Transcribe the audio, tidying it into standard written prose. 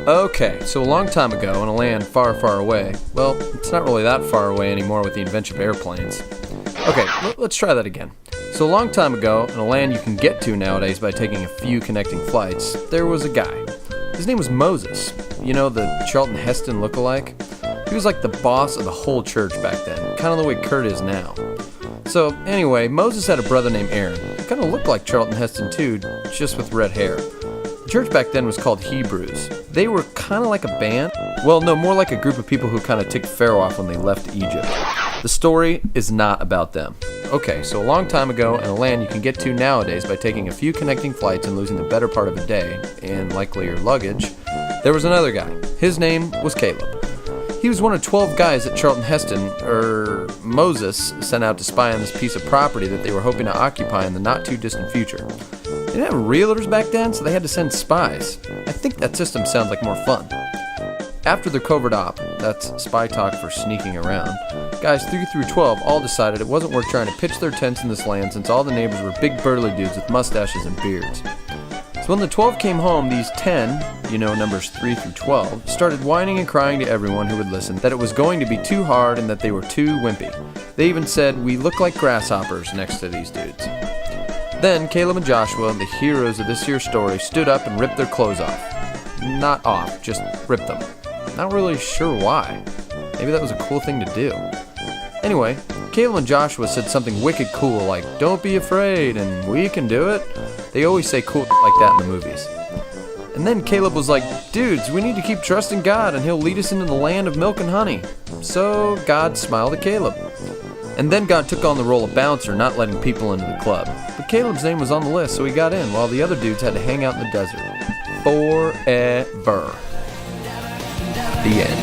Okay, so a long time ago in a land far, far away, well, it's not really that far away anymore with the invention of airplanes. Okay, let's try that again. So a long time ago, in a land you can get to nowadays by taking a few connecting flights, there was a guy. His name was Moses. You know, the Charlton Heston lookalike? He was like the boss of the whole church back then, kind of the way Kurt is now. So anyway, Moses had a brother named Aaron. He kind of looked like Charlton Heston too, just with red hair. The church back then was called Hebrews. They were kind of like a band. Well, no, more like a group of people who kind of ticked Pharaoh off when they left Egypt. The story is not about them. Okay, so a long time ago, in a land you can get to nowadays by taking a few connecting flights and losing the better part of a day, and likely your luggage, there was another guy. His name was Caleb. He was one of 12 guys that Charlton Heston, Moses, sent out to spy on this piece of property that they were hoping to occupy in the not-too-distant future. They didn't have realtors back then, so they had to send spies. I think that system sounds like more fun. After the covert op, that's spy talk for sneaking around, guys 3 through 12 all decided it wasn't worth trying to pitch their tents in this land since all the neighbors were big burly dudes with mustaches and beards. So when the 12 came home, these 10, numbers 3 through 12, started whining and crying to everyone who would listen that it was going to be too hard and that they were too wimpy. They even said, "We look like grasshoppers next to these dudes." Then Caleb and Joshua, the heroes of this here story, stood up and ripped their clothes off. Not off, just ripped them. Not really sure why. Maybe that was a cool thing to do. Anyway, Caleb and Joshua said something wicked cool like, "Don't be afraid," and "We can do it." They always say cool like that in the movies. And then Caleb was like, "Dudes, we need to keep trusting God and He'll lead us into the land of milk and honey." So God smiled at Caleb. And then God took on the role of bouncer, not letting people into the club. But Caleb's name was on the list, so he got in, while the other dudes had to hang out in the desert. Forever. The end.